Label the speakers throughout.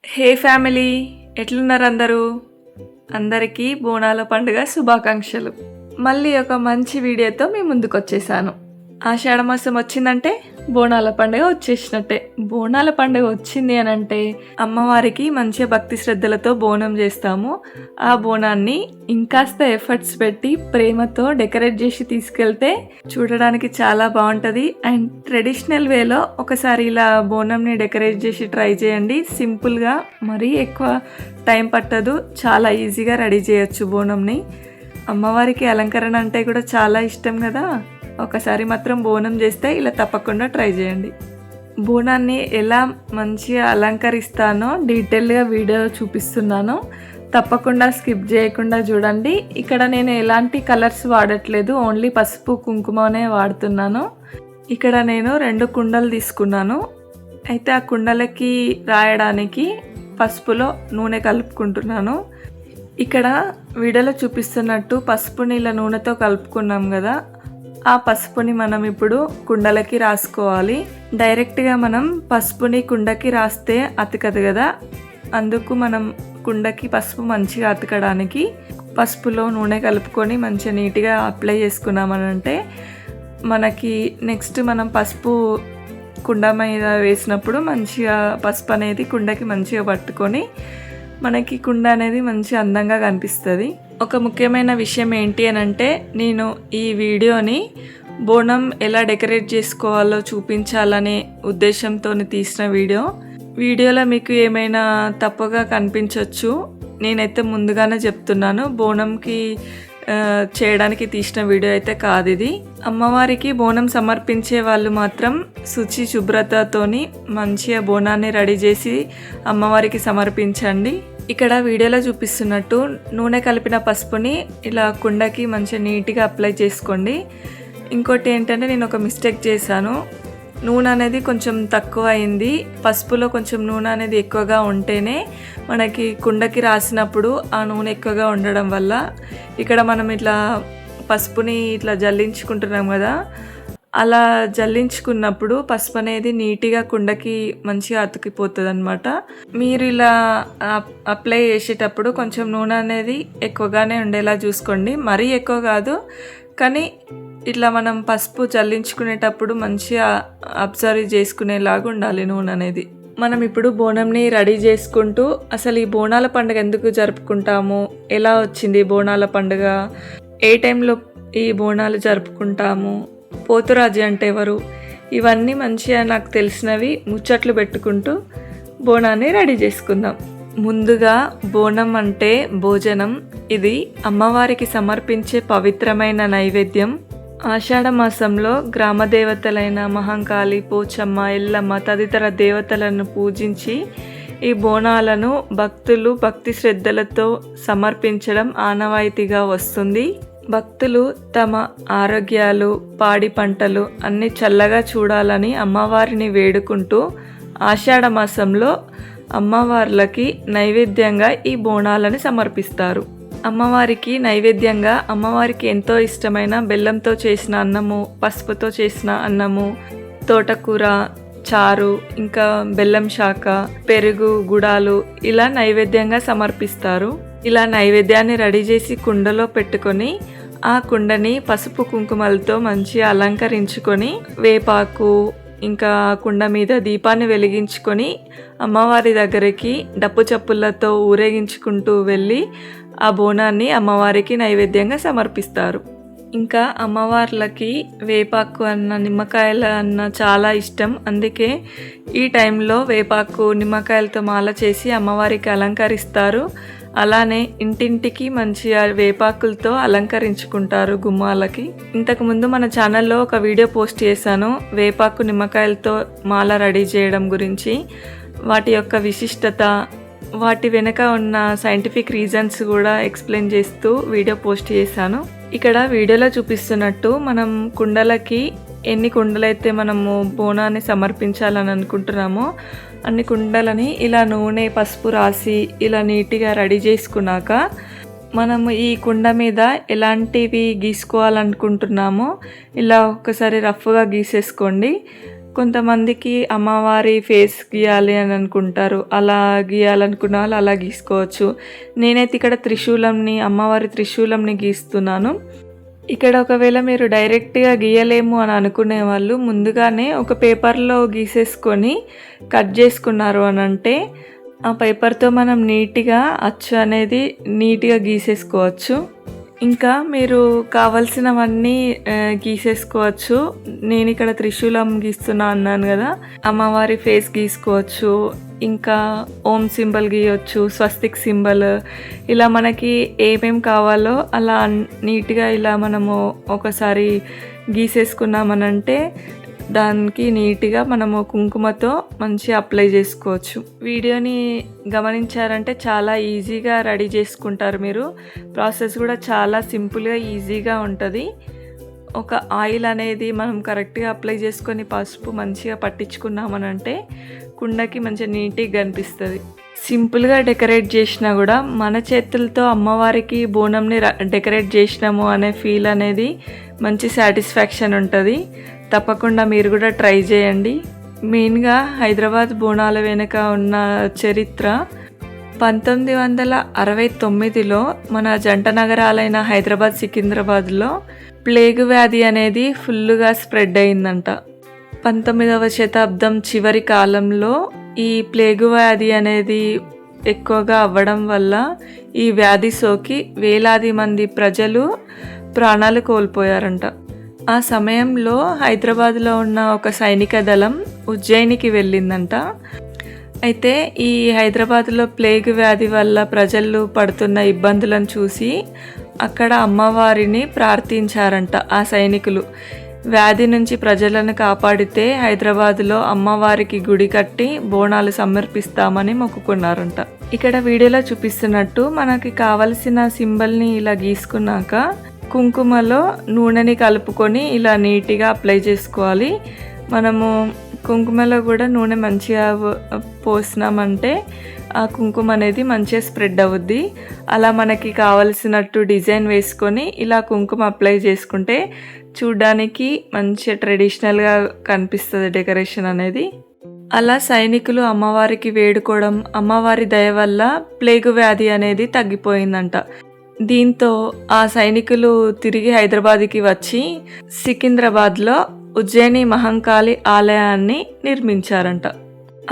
Speaker 1: హే family, ఎట్లున్నారు అందరూ? అందరికీ బోనాల పండుగ శుభాకాంక్షలు. మళ్ళీ ఒక మంచి వీడియోతో మీ ముందుకు వచ్చేసాను. ఆషాఢ మాసం వచ్చిందంటే బోనాల పండుగ వచ్చేసినట్టే. బోనాల పండుగ వచ్చింది అని అంటే అమ్మవారికి మంచిగా భక్తి శ్రద్ధలతో బోనం చేస్తాము. ఆ బోనాన్ని ఇంకాస్త ఎఫర్ట్స్ పెట్టి ప్రేమతో డెకరేట్ చేసి తీసుకెళ్తే చూడడానికి చాలా బాగుంటుంది. అండ్ ట్రెడిషనల్ వేలో ఒకసారి ఇలా బోనంని డెకరేట్ చేసి ట్రై చేయండి. సింపుల్గా, మరీ ఎక్కువ టైం పట్టదు, చాలా ఈజీగా రెడీ చేయొచ్చు బోనంని. అమ్మవారికి అలంకరణ అంటే కూడా చాలా ఇష్టం కదా. ఒకసారి మాత్రం బోనం చేస్తే ఇలా తప్పకుండా ట్రై చేయండి. బోనాన్ని ఎలా మంచిగా అలంకరిస్తానో డీటెయిల్గా వీడియో చూపిస్తున్నాను, తప్పకుండా స్కిప్ చేయకుండా చూడండి. ఇక్కడ నేను ఎలాంటి కలర్స్ వాడట్లేదు, ఓన్లీ పసుపు కుంకుమనే వాడుతున్నాను. ఇక్కడ నేను 2 కుండలు తీసుకున్నాను. అయితే ఆ కుండలకి రాయడానికి పసుపులో నూనె కలుపుకుంటున్నాను. ఇక్కడ వీడియోలో చూపిస్తున్నట్టు పసుపుని ఇలా నూనెతో కలుపుకున్నాం కదా, ఆ పసుపుని మనం ఇప్పుడు కుండలకి రాసుకోవాలి. డైరెక్ట్గా మనం పసుపుని కుండకి రాస్తే అతకదు కదా, అందుకు మనం కుండకి పసుపు మంచిగా అతకడానికి పసుపులో నూనె కలుపుకొని మంచిగా నీట్గా అప్లై చేసుకున్నామనంటే మనకి నెక్స్ట్ మనం పసుపు కుండ మీద వేసినప్పుడు మంచిగా పసుపు అనేది కుండకి మంచిగా పట్టుకొని మనకి కుండ అనేది మంచి అందంగా కనిపిస్తుంది. ఒక ముఖ్యమైన విషయం ఏంటి అని అంటే, నేను ఈ వీడియోని బోనం ఎలా డెకరేట్ చేసుకోవాలో చూపించాలనే ఉద్దేశంతో తీసిన వీడియోలో మీకు ఏమైనా తప్పుగా కనిపించవచ్చు. నేనైతే ముందుగానే చెప్తున్నాను, బోనంకి చేయడానికి తీసిన వీడియో అయితే కాదు ఇది. అమ్మవారికి బోనం సమర్పించే వాళ్ళు మాత్రం శుచి శుభ్రతతోని మంచిగా బోనాన్ని రెడీ చేసి అమ్మవారికి సమర్పించండి. ఇక్కడ వీడియోలో చూపిస్తున్నట్టు నూనె కలిపిన పసుపుని ఇలా కుండకి మంచిగా నీట్గా అప్లై చేసుకోండి. ఇంకోటి ఏంటంటే, నేను ఒక మిస్టేక్ చేశాను. నూనె అనేది కొంచెం తక్కువ అయింది. పసుపులో కొంచెం నూనె అనేది ఎక్కువగా ఉంటేనే మనకి కుండకి రాసినప్పుడు ఆ నూనె ఎక్కువగా ఉండడం వల్ల ఇక్కడ మనం ఇట్లా పసుపుని ఇట్లా జల్లించుకుంటున్నాం కదా, అలా జల్లించుకున్నప్పుడు పసుపు అనేది నీట్గా కుండకి మంచిగా అతుకిపోతుంది అనమాట. మీరు ఇలా అప్లై చేసేటప్పుడు కొంచెం నూనె అనేది ఎక్కువగానే ఉండేలా చూసుకోండి. మరీ ఎక్కువ కాదు, కానీ ఇట్లా మనం పసుపు చల్లించుకునేటప్పుడు మంచిగా అబ్జర్వ్ చేసుకునేలాగా ఉండాలి నూనె అనేది. మనం ఇప్పుడు బోనంని రెడీ చేసుకుంటూ అసలు ఈ బోనాల పండుగ ఎందుకు జరుపుకుంటాము, ఎలా వచ్చింది బోనాల పండుగ, ఏ టైంలో ఈ బోనాలు జరుపుకుంటాము, పోతురాజు అంటే ఎవరు, ఇవన్నీ మంచిగా నాకు తెలిసినవి ముచ్చట్లు పెట్టుకుంటూ బోనాన్ని రెడీ చేసుకుందాం. ముందుగా బోనం అంటే భోజనం. ఇది అమ్మవారికి సమర్పించే పవిత్రమైన నైవేద్యం. ఆషాఢ మాసంలో గ్రామ దేవతలైన మహంకాళి, పోచమ్మ, ఎల్లమ్మ తదితర దేవతలను పూజించి ఈ బోనాలను భక్తులు భక్తి శ్రద్ధలతో సమర్పించడం ఆనవాయితీగా వస్తుంది. భక్తులు తమ ఆరోగ్యాలు, పాడి పంటలు అన్ని చల్లగా చూడాలని అమ్మవారిని వేడుకుంటూ ఆషాఢ మాసంలో అమ్మవార్లకి నైవేద్యంగా ఈ బోనాలను సమర్పిస్తారు. అమ్మవారికి నైవేద్యంగా అమ్మవారికి ఎంతో ఇష్టమైన బెల్లంతో చేసిన అన్నము, పసుపుతో చేసిన అన్నము, తోటకూర, చారు, ఇంకా బెల్లం శాఖ, పెరుగు, గుడాలు ఇలా నైవేద్యంగా సమర్పిస్తారు. ఇలా నైవేద్యాన్ని రెడీ చేసి కుండలో పెట్టుకొని ఆ కుండని పసుపు కుంకుమలతో మంచిగా అలంకరించుకొని వేపాకు ఇంకా కుండ మీద దీపాన్ని వెలిగించుకొని అమ్మవారి దగ్గరికి డప్పు చప్పులతో ఊరేగించుకుంటూ వెళ్ళి ఆ బోనాన్ని అమ్మవారికి నైవేద్యంగా సమర్పిస్తారు. ఇంకా అమ్మవార్లకి వేపాకు అన్న, నిమ్మకాయల అన్న చాలా ఇష్టం. అందుకే ఈ టైంలో వేపాకు, నిమ్మకాయలతో మాల చేసి అమ్మవారికి అలంకరిస్తారు. అలానే ఇంటింటికి మంచిగా వేపాకులతో అలంకరించుకుంటారు గుమ్మాలకి. ఇంతకుముందు మన ఛానల్లో ఒక వీడియో పోస్ట్ చేశాను వేపాకు నిమ్మకాయలతో మాల రెడీ చేయడం గురించి. వాటి యొక్క విశిష్టత, వాటి వెనక ఉన్న సైంటిఫిక్ రీజన్స్ కూడా ఎక్స్ప్లెయిన్ చేస్తూ వీడియో పోస్ట్ చేశాను. ఇక్కడ వీడియోలో చూపిస్తున్నట్టు మనం కుండలకి ఎన్ని కుండలైతే మనము బోనాన్ని సమర్పించాలని అనుకుంటున్నామో అన్ని కుండలని ఇలా నూనె, పసుపు రాసి ఇలా నీట్గా రెడీ చేసుకున్నాక మనము ఈ కుండ మీద ఎలాంటివి గీసుకోవాలనుకుంటున్నామో ఇలా ఒకసారి రఫ్గా గీసేసుకోండి. కొంతమందికి అమ్మవారి ఫేస్ గీయాలి అని అనుకుంటారు. అలా గీయాలనుకున్న వాళ్ళు అలా గీసుకోవచ్చు. నేనైతే ఇక్కడ అమ్మవారి త్రిశూలంని గీస్తున్నాను. ఇక్కడ ఒకవేళ మీరు డైరెక్ట్గా గీయలేము అని అనుకునే వాళ్ళు ముందుగానే ఒక పేపర్లో గీసేసుకొని కట్ చేసుకున్నారు అని అంటే ఆ పేపర్తో మనం నీట్గా అచ్చు అనేది నీట్గా గీసేసుకోవచ్చు. ఇంకా మీరు కావలసినవన్నీ గీసేసుకోవచ్చు. నేను ఇక్కడ త్రిశూలం గీస్తున్నా అన్నాను కదా, అమ్మవారి ఫేస్ గీసుకోవచ్చు, ఇంకా ఓం సింబల్ గీయవచ్చు, స్వస్తిక్ సింబల్, ఇలా మనకి ఏమేం కావాలో అలా నీట్గా ఇలా మనము ఒకసారి గీసేసుకున్నామనంటే దానికి నీట్గా మనము కుంకుమతో మంచిగా అప్లై చేసుకోవచ్చు. వీడియోని గమనించారంటే చాలా ఈజీగా రెడీ చేసుకుంటారు మీరు. ప్రాసెస్ కూడా చాలా సింపుల్గా ఈజీగా ఉంటుంది. ఒక ఆయిల్ అనేది మనం కరెక్ట్గా అప్లై చేసుకొని పసుపు మంచిగా పట్టించుకున్నామనంటే కుండకి మంచిగా నీట్గా కనిపిస్తుంది. సింపుల్గా డెకరేట్ చేసినా కూడా మన చేతులతో అమ్మవారికి బోనంని డెకరేట్ చేసినాము అనే ఫీల్ అనేది మంచి సాటిస్ఫాక్షన్ ఉంటుంది. తప్పకుండా మీరు కూడా ట్రై చేయండి. మెయిన్గా హైదరాబాద్ బోనాల వెనుక ఉన్న చరిత్ర 1969లో మన జంట నగరాలైన హైదరాబాద్, సికింద్రాబాద్లో ప్లేగ్ వ్యాధి అనేది ఫుల్గా స్ప్రెడ్ అయిందంట. 19వ శతాబ్దం చివరి కాలంలో ఈ ప్లేగు వ్యాధి అనేది ఎక్కువగా అవ్వడం వల్ల ఈ వ్యాధి సోకి వేలాది మంది ప్రజలు ప్రాణాలు కోల్పోయారంట. ఆ సమయంలో హైదరాబాద్లో ఉన్న ఒక సైనిక దళం ఉజ్జయినికి వెళ్ళిందంట. అయితే ఈ హైదరాబాద్లో ప్లేగ్ వ్యాధి వల్ల ప్రజలు పడుతున్న ఇబ్బందులను చూసి అక్కడ అమ్మవారిని ప్రార్థించారంట ఆ సైనికులు. వ్యాధి నుంచి ప్రజలను కాపాడితే హైదరాబాద్లో అమ్మవారికి గుడి కట్టి బోనాలు సమర్పిస్తామని మొక్కుకున్నారంట. ఇక్కడ వీడియోలో చూపిస్తున్నట్టు మనకి కావలసిన సింబల్ని ఇలా గీసుకున్నాక కుంకుమలో నూనెని కలుపుకొని ఇలా నీట్గా అప్లై చేసుకోవాలి. మనము కుంకుమలో కూడా నూనె మంచిగా పోసినామంటే ఆ కుంకుమ అనేది మంచిగా స్ప్రెడ్ అవుద్ది. అలా మనకి కావలసినట్టు డిజైన్ వేసుకొని ఇలా కుంకుమ అప్లై చేసుకుంటే చూడ్డానికి మంచిగా ట్రెడిషనల్గా కనిపిస్తుంది డెకరేషన్ అనేది. అలా సైనికులు అమ్మవారికి వేడుకోవడం, అమ్మవారి దయ వల్ల ప్లేగు వ్యాధి అనేది తగ్గిపోయిందంట. దీంతో ఆ సైనికులు తిరిగి హైదరాబాద్కి వచ్చి సికింద్రాబాద్లో ఉజ్జయిని మహంకాళి ఆలయాన్ని నిర్మించారంట.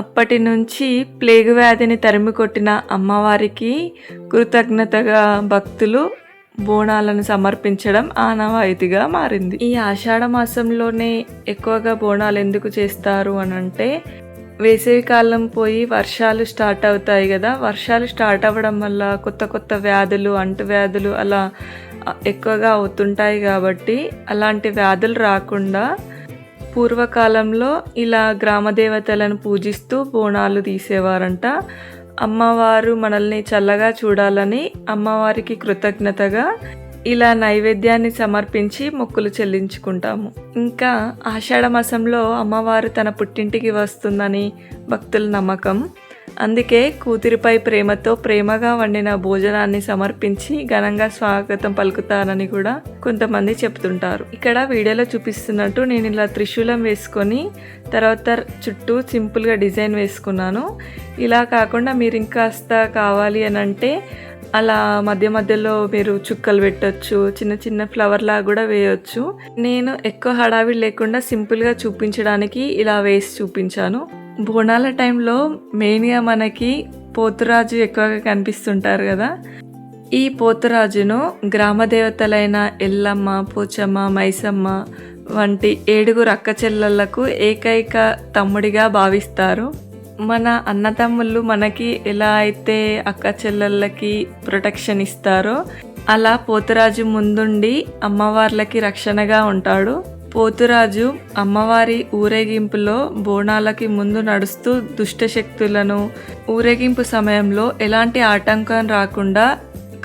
Speaker 1: అప్పటి నుంచి ప్లేగు వ్యాధిని తరిమి కొట్టిన అమ్మవారికి కృతజ్ఞతగా భక్తులు బోనాలను సమర్పించడం ఆనవాయితీగా మారింది. ఈ ఆషాఢ మాసంలోనే ఎక్కువగా బోనాలు ఎందుకు చేస్తారు అని అంటే వేసవికాలం పోయి వర్షాలు స్టార్ట్ అవుతాయి కదా. వర్షాలు స్టార్ట్ అవ్వడం వల్ల కొత్త కొత్త వ్యాధులు, అంటువ్యాధులు అలా ఎక్కువగా అవుతుంటాయి. కాబట్టి అలాంటి వ్యాధులు రాకుండా పూర్వకాలంలో ఇలా గ్రామ దేవతలను పూజిస్తూ బోనాలు తీసేవారంట. అమ్మవారు మనల్ని చల్లగా చూడాలని అమ్మవారికి కృతజ్ఞతగా ఇలా నైవేద్యాన్ని సమర్పించి మొక్కులు చెల్లించుకుంటాము. ఇంకా ఆషాఢ మాసంలో అమ్మవారు తన పుట్టింటికి వస్తుందని భక్తుల నమ్మకం. అందుకే కూతురిపై ప్రేమగా వండిన భోజనాన్ని సమర్పించి ఘనంగా స్వాగతం పలుకుతారని కూడా కొంతమంది చెప్తుంటారు. ఇక్కడ వీడియోలో చూపిస్తున్నట్టు నేను ఇలా త్రిశూలం వేసుకొని తర్వాత చుట్టూ సింపుల్గా డిజైన్ వేసుకున్నాను. ఇలా కాకుండా మీరు ఇంకాస్త కావాలి అని అంటే అలా మధ్య మధ్యలో మీరు చుక్కలు పెట్టచ్చు, చిన్న చిన్న ఫ్లవర్ లాగా కూడా వేయొచ్చు. నేను ఎక్కువ హడావిడి లేకుండా సింపుల్గా చూపించడానికి ఇలా వేసి చూపించాను. బోనాల టైంలో మెయిన్గా మనకి పోతురాజు ఎక్కువగా కనిపిస్తుంటారు కదా. ఈ పోతురాజును గ్రామ దేవతలైన ఎల్లమ్మ, పోచమ్మ, మైసమ్మ వంటి 7 అక్క చెల్లెళ్లకు ఏకైక తమ్ముడిగా భావిస్తారు. మన అన్నతమ్ముళ్ళు మనకి ఎలా అయితే అక్క చెల్లెళ్ళకి ప్రొటెక్షన్ ఇస్తారో అలా పోతురాజు ముందుండి అమ్మవార్లకి రక్షణగా ఉంటాడు. పోతురాజు అమ్మవారి ఊరేగింపులో బోనాలకి ముందు నడుస్తూ దుష్టశక్తులను ఊరేగింపు సమయంలో ఎలాంటి ఆటంకం రాకుండా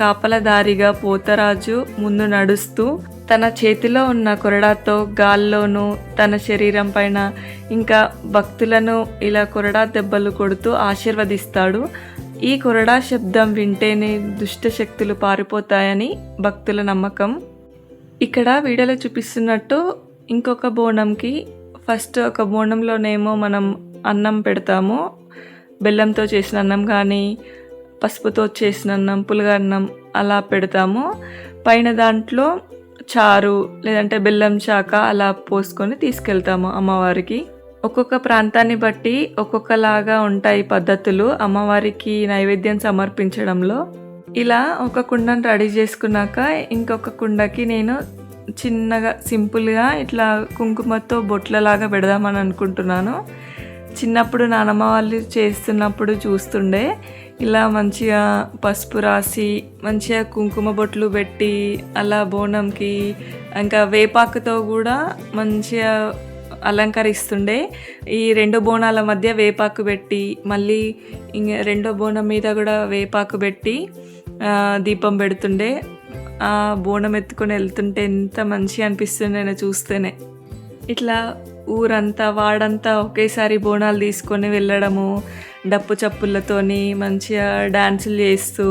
Speaker 1: కాపలదారిగా పోతరాజు ముందు నడుస్తూ తన చేతిలో ఉన్న కొరడాతో గాల్లోనూ తన శరీరం పైన ఇంకా భక్తులను ఇలా కొరడా దెబ్బలు కొడుతూ ఆశీర్వదిస్తాడు. ఈ కొరడా శబ్దం వింటేనే దుష్ట శక్తులు పారిపోతాయని భక్తుల నమ్మకం. ఇక్కడ వీడియోలో చూపిస్తున్నట్టు ఇంకొక బోనంకి ఫస్ట్ ఒక బోనంలోనేమో మనం అన్నం పెడతాము, బెల్లంతో చేసిన అన్నం కానీ పసుపుతో చేసిన అన్నం, పులగన్నం అలా పెడతాము. పైన దాంట్లో చారు లేదంటే బెల్లం చాక అలా పోసుకొని తీసుకెళ్తాము అమ్మవారికి. ఒక్కొక్క ప్రాంతాన్ని బట్టి ఒక్కొక్కలాగా ఉంటాయి పద్ధతులు అమ్మవారికి నైవేద్యం సమర్పించడంలో. ఇలా ఒక కుండను రెడీ చేసుకున్నాక ఇంకొక కుండకి నేను చిన్నగా సింపుల్గా ఇట్లా కుంకుమతో బొట్లలాగా పెడదామని అనుకుంటున్నాను. చిన్నప్పుడు నానమ్మ వాళ్ళు చేస్తున్నప్పుడు చూస్తుండే ఇలా మంచిగా పసుపు రాసి మంచిగా కుంకుమ బొట్లు పెట్టి అలా బోనంకి ఇంకా వేపాకుతో కూడా మంచిగా అలంకరిస్తుండే. ఈ 2 బోనాల మధ్య వేపాకు పెట్టి మళ్ళీ రెండో బోనం మీద కూడా వేపాకు పెట్టి దీపం పెడుతుండే. ఆ బోనం ఎత్తుకొని వెళ్తుంటే ఎంత మంచిగా అనిపిస్తుంది నేను చూస్తేనే. ఇట్లా ఊరంతా వాడంతా ఒకేసారి బోనాలు తీసుకొని వెళ్ళడము, డప్పు చప్పులతోని మంచిగా డాన్సులు చేస్తూ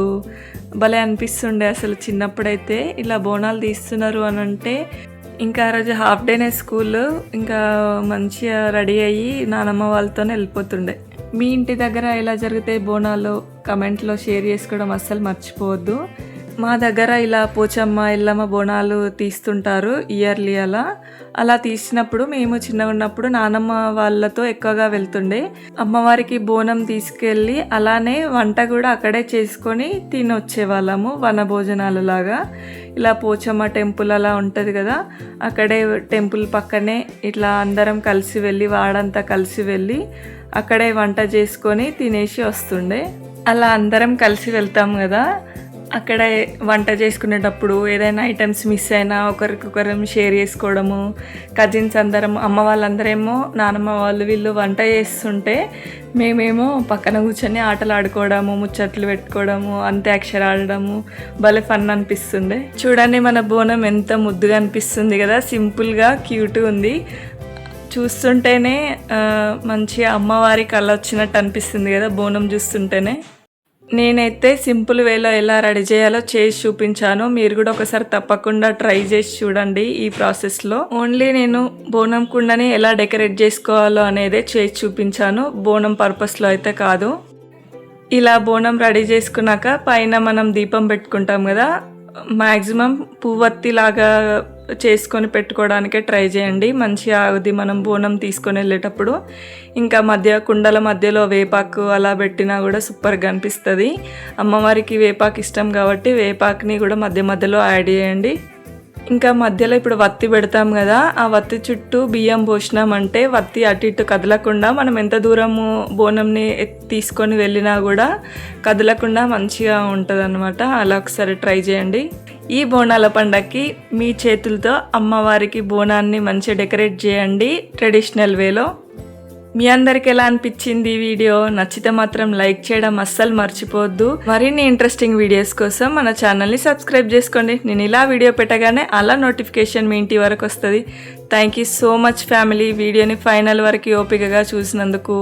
Speaker 1: భలే అనిపిస్తుండే అసలు. చిన్నప్పుడైతే ఇలా బోనాలు తీస్తున్నారు అని అంటే ఇంకా ఆ రోజు హాఫ్ డేనే స్కూల్, ఇంకా మంచిగా రెడీ అయ్యి నానమ్మ వాళ్ళతోనే వెళ్ళిపోతుండే. మీ ఇంటి దగ్గర ఎలా జరుగుతాయి బోనాలు కమెంట్లో షేర్ చేసుకోవడం అస్సలు మర్చిపోవద్దు. మా దగ్గర ఇలా పోచమ్మ ఎల్లమ్మ బోనాలు తీస్తుంటారు ఇయర్లీ. అలా తీసినప్పుడు మేము చిన్నగా ఉన్నప్పుడు నానమ్మ వాళ్ళతో ఎక్కువగా వెళ్తుండే. అమ్మవారికి బోనం తీసుకెళ్ళి అలానే వంట కూడా అక్కడే చేసుకొని తినొచ్చేవాళ్ళము, వన భోజనాలు లాగా. ఇలా పోచమ్మ టెంపుల్ అలా ఉంటుంది కదా, అక్కడే టెంపుల్ పక్కనే ఇట్లా అందరం కలిసి వెళ్ళి వాడంతా కలిసి వెళ్ళి అక్కడే వంట చేసుకొని తినేసి వస్తుండే. అలా అందరం కలిసి వెళ్తాం కదా, అక్కడ వంట చేసుకునేటప్పుడు ఏదైనా ఐటమ్స్ మిస్ అయినా ఒకరికొకరం షేర్ చేసుకోవడము. కజిన్స్ అందరం, అమ్మ వాళ్ళందరేమో నానమ్మ వాళ్ళు వీళ్ళు వంట చేస్తుంటే మేమేమో పక్కన కూర్చొని ఆటలు ఆడుకోవడము, ముచ్చట్లు పెట్టుకోవడము, అంత్యాక్షరి ఆడడము భలే ఫన్ అనిపిస్తుండే. చూడండి మన బోనం ఎంత ముద్దుగా అనిపిస్తుంది కదా, సింపుల్గా క్యూట్గా ఉంది. చూస్తుంటేనే మంచిగా అమ్మవారి కళ వచ్చినట్టు అనిపిస్తుంది కదా బోనం చూస్తుంటేనే. నేనైతే సింపుల్ వేలో ఎలా రెడీ చేయాలో చేసి చూపించాను. మీరు కూడా ఒకసారి తప్పకుండా ట్రై చేసి చూడండి. ఈ ప్రాసెస్లో ఓన్లీ నేను బోనం కుండని ఎలా డెకరేట్ చేసుకోవాలో అనేదే చేసి చూపించాను, బోనం పర్పస్లో అయితే కాదు. ఇలా బోనం రెడీ చేసుకున్నాక పైన మనం దీపం పెట్టుకుంటాం కదా, మ్యాక్సిమం పువ్వత్తి లాగా చేసుకొని పెట్టుకోవడానికే ట్రై చేయండి. మంచిగా అది మనం బోనం తీసుకొని వెళ్ళేటప్పుడు. ఇంకా కుండల మధ్యలో వేపాకు అలా పెట్టినా కూడా సూపర్గా అనిపిస్తుంది. అమ్మవారికి వేపాకు ఇష్టం కాబట్టి వేపాకుని కూడా మధ్యలో యాడ్ చేయండి. ఇంకా మధ్యలో ఇప్పుడు వత్తి పెడతాం కదా, ఆ వత్తి చుట్టూ బియ్యం పోసినామంటే వత్తి అటు ఇటు కదలకుండా మనం ఎంత దూరము బోనంని తీసుకొని వెళ్ళినా కూడా కదలకుండా మంచిగా ఉంటుంది అన్నమాట. అలా ఒకసారి ట్రై చేయండి. ఈ బోనాల పండగకి మీ చేతులతో అమ్మవారికి బోనాన్ని మంచిగా డెకరేట్ చేయండి ట్రెడిషనల్ వేలో. మీ అందరికి ఎలా అనిపించింది ఈ వీడియో? నచ్చితే మాత్రం లైక్ చేయడం అస్సలు మర్చిపోవద్దు. మరిన్ని ఇంట్రెస్టింగ్ వీడియోస్ కోసం మన ఛానల్ని సబ్స్క్రైబ్ చేసుకోండి. నేను ఇలా వీడియో పెట్టగానే అలా నోటిఫికేషన్ మీ ఇంటి వరకు వస్తుంది. Thank you so much family, వీడియోని ఫైనల్ వరకు ఓపికగా చూసినందుకు.